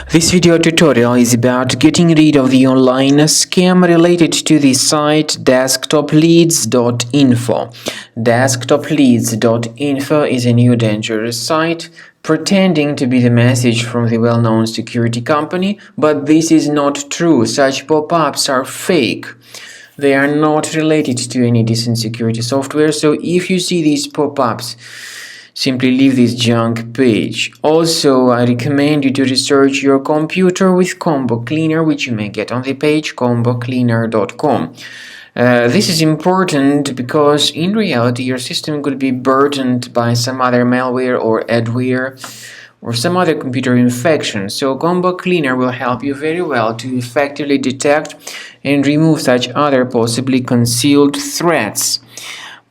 This video tutorial is about getting rid of the online scam related to the site Desktopleads.info. Desktopleads.info is a new dangerous site pretending to be the message from the well-known security company, but this is not true. Such pop-ups are fake. They are not related to any decent security software, so if you see these pop-ups, simply leave this junk page. Also, I recommend you to research your computer with Combo Cleaner, which you may get on the page combocleaner.com. This is important because in reality your system could be burdened by some other malware or adware or some other computer infection. So Combo Cleaner will help you very well to effectively detect and remove such other possibly concealed threats.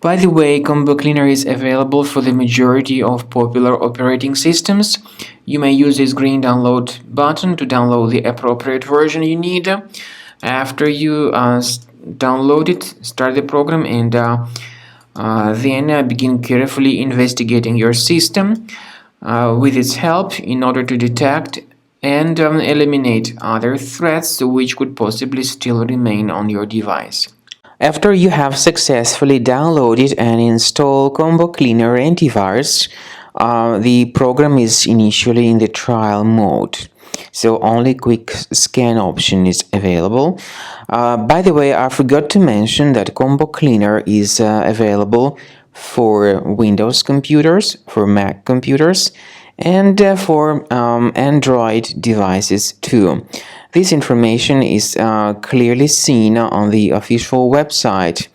By the way, Combo Cleaner is available for the majority of popular operating systems. You may use this green download button to download the appropriate version you need. After you download it, start the program and then begin carefully investigating your system with its help in order to detect and eliminate other threats which could possibly still remain on your device. After you have successfully downloaded and installed Combo Cleaner antivirus, the program is initially in the trial mode, so only quick scan option is available. By the way, I forgot to mention that Combo Cleaner is available for Windows computers, for Mac computers, and for Android devices too. This information is clearly seen on the official website,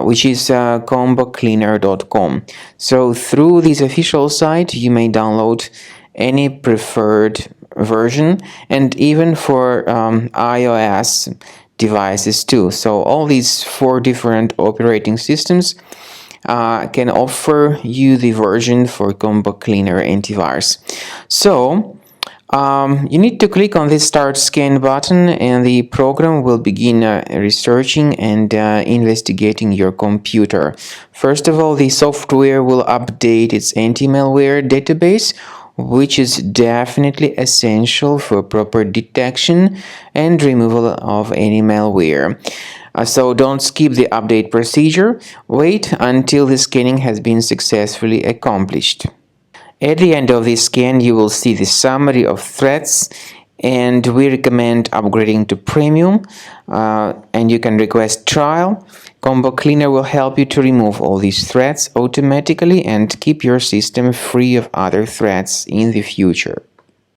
which is combocleaner.com. So through this official site, you may download any preferred version, and even for iOS devices too. So all these 4 different operating systems can offer you the version for Combo Cleaner antivirus. So you need to click on this Start Scan button and the program will begin researching and investigating your computer. First of all, the software will update its anti-malware database, which is definitely essential for proper detection and removal of any malware. So don't skip the update procedure. Wait until the scanning has been successfully accomplished. At the end of the scan, you will see the summary of threats, and we recommend upgrading to Premium, and you can request trial. Combo Cleaner will help you to remove all these threats automatically and keep your system free of other threats in the future.